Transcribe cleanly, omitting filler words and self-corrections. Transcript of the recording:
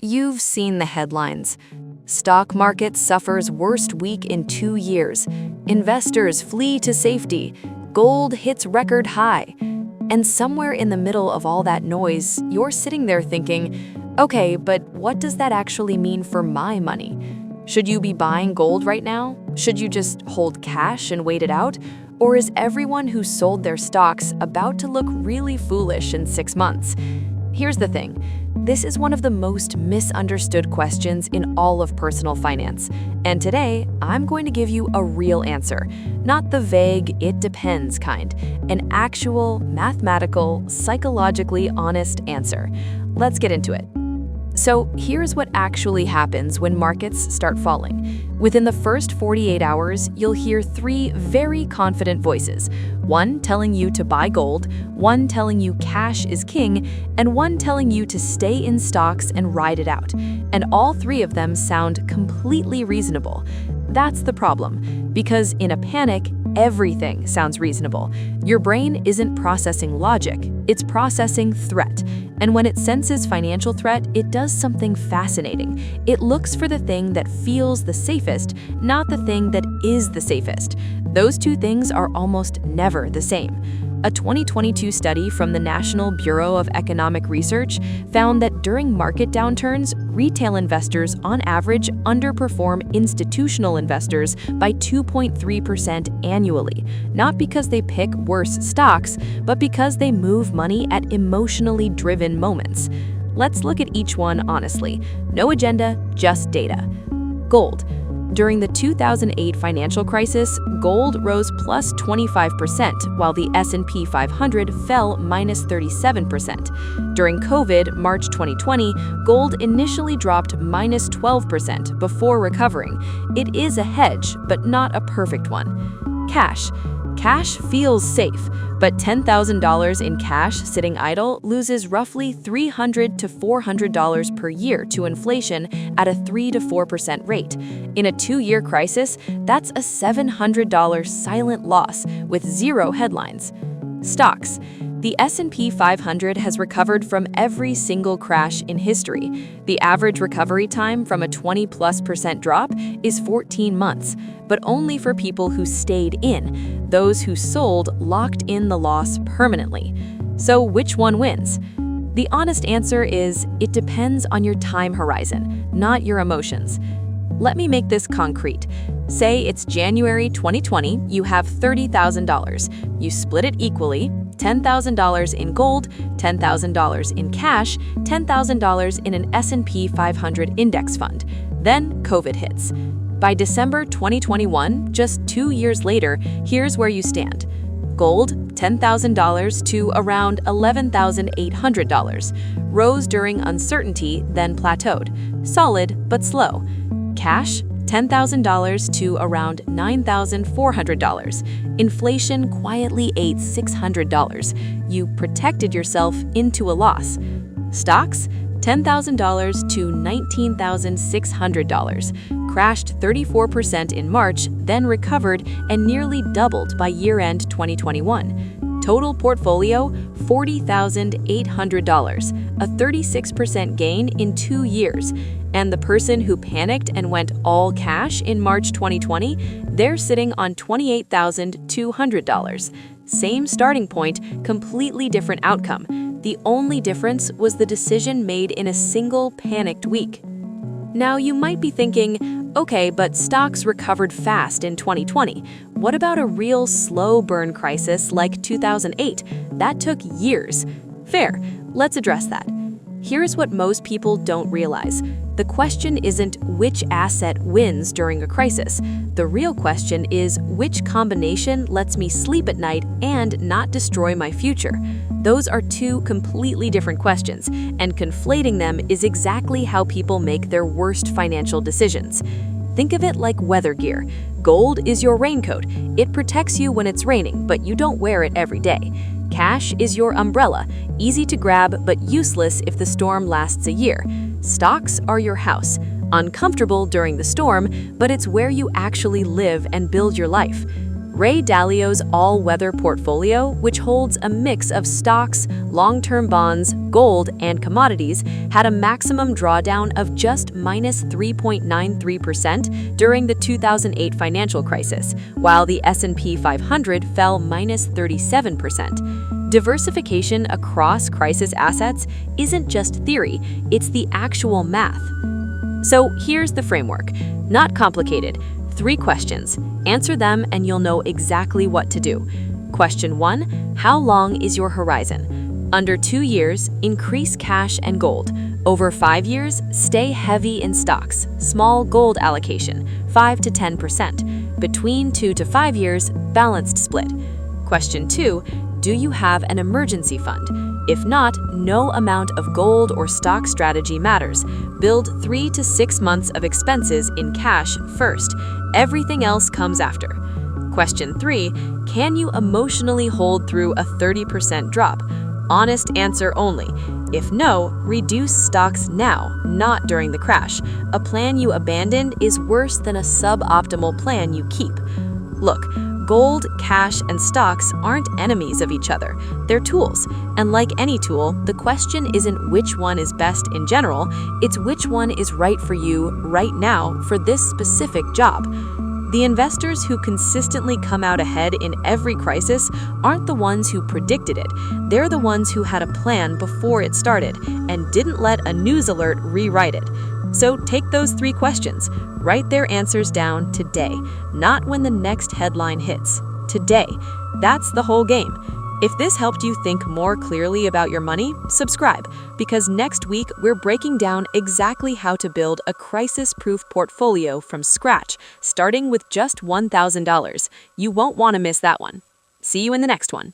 You've seen the headlines. Stock market suffers worst week in 2 years. Investors flee to safety. Gold hits record high. And somewhere in the middle of all that noise, you're sitting there thinking, okay, but what does that actually mean for my money? Should you be buying gold right now? Should you just hold cash and wait it out? Or is everyone who sold their stocks about to look really foolish in 6 months? Here's the thing. This is one of the most misunderstood questions in all of personal finance. And today, I'm going to give you a real answer, not the vague, it depends kind, an actual, mathematical, psychologically honest answer. Let's get into it. So here's what actually happens when markets start falling. Within the first 48 hours, you'll hear 3 very confident voices. One telling you to buy gold, one telling you cash is king, and one telling you to stay in stocks and ride it out. And all 3 of them sound completely reasonable. That's the problem, because in a panic, everything sounds reasonable. Your brain isn't processing logic, it's processing threat. And when it senses financial threat, it does something fascinating. It looks for the thing that feels the safest, not the thing that is the safest. Those 2 things are almost never the same. A 2022 study from the National Bureau of Economic Research found that during market downturns, retail investors on average underperform institutional investors by 2.3% annually, not because they pick worse stocks, but because they move money at emotionally driven moments. Let's look at each one honestly. No agenda, just data. Gold. During the 2008 financial crisis, gold rose plus 25%, while the S&P 500 fell minus 37%. During COVID, March 2020, gold initially dropped minus 12% before recovering. It is a hedge, but not a perfect one. Cash. Cash feels safe, but $10,000 in cash sitting idle loses roughly $300 to $400 per year to inflation at a 3 to 4% rate. In a 2-year crisis, that's a $700 silent loss with 0 headlines. Stocks. The S&P 500 has recovered from every single crash in history. The average recovery time from a 20+% drop is 14 months, but only for people who stayed in. Those who sold locked in the loss permanently. So which one wins? The honest answer is it depends on your time horizon, not your emotions. Let me make this concrete. Say it's January 2020, you have $30,000. You split it equally, $10,000 in gold, $10,000 in cash, $10,000 in an S&P 500 index fund. Then COVID hits. By December 2021, just 2 years later, here's where you stand. Gold, $10,000 to around $11,800. Rose during uncertainty, then plateaued. Solid, but slow. Cash, $10,000 to around $9,400. Inflation quietly ate $600. You protected yourself into a loss. Stocks, $10,000 to $19,600. Crashed 34% in March, then recovered and nearly doubled by year-end 2021. Total portfolio, $40,800, a 36% gain in 2 years. And the person who panicked and went all cash in March 2020, they're sitting on $28,200. Same starting point, completely different outcome. The only difference was the decision made in a single panicked week. Now you might be thinking, okay, but stocks recovered fast in 2020. What about a real slow burn crisis like 2008? That took years. Fair, let's address that. Here's what most people don't realize. The question isn't which asset wins during a crisis. The real question is which combination lets me sleep at night and not destroy my future. Those are 2 completely different questions, and conflating them is exactly how people make their worst financial decisions. Think of it like weather gear. Gold is your raincoat. It protects you when it's raining, but you don't wear it every day. Cash is your umbrella, easy to grab but useless if the storm lasts a year. Stocks are your house, uncomfortable during the storm, but it's where you actually live and build your life. Ray Dalio's all-weather portfolio, which holds a mix of stocks, long-term bonds, gold and commodities had a maximum drawdown of just -3.93% during the 2008 financial crisis, while the S&P 500 fell -37%. Diversification across crisis assets isn't just theory, it's the actual math. So here's the framework. Not complicated. 3 questions. Answer them and you'll know exactly what to do. Question 1. How long is your horizon? Under 2 years, increase cash and gold. Over 5 years, stay heavy in stocks, small gold allocation, 5 to 10%. Between 2 to 5 years, balanced split. Question 2. Do you have an emergency fund? If not, no amount of gold or stock strategy matters. Build 3 to 6 months of expenses in cash first. Everything else comes after. Question 3. Can you emotionally hold through a 30% drop? Honest answer only. If no, reduce stocks now, not during the crash. A plan you abandoned is worse than a suboptimal plan you keep. Look, gold, cash, and stocks aren't enemies of each other. They're tools. And like any tool, the question isn't which one is best in general, it's which one is right for you right now for this specific job. The investors who consistently come out ahead in every crisis aren't the ones who predicted it. They're the ones who had a plan before it started and didn't let a news alert rewrite it. So take those 3 questions. Write their answers down today, not when the next headline hits. Today. That's the whole game. If this helped you think more clearly about your money, subscribe, because next week we're breaking down exactly how to build a crisis-proof portfolio from scratch, starting with just $1,000. You won't want to miss that one. See you in the next one.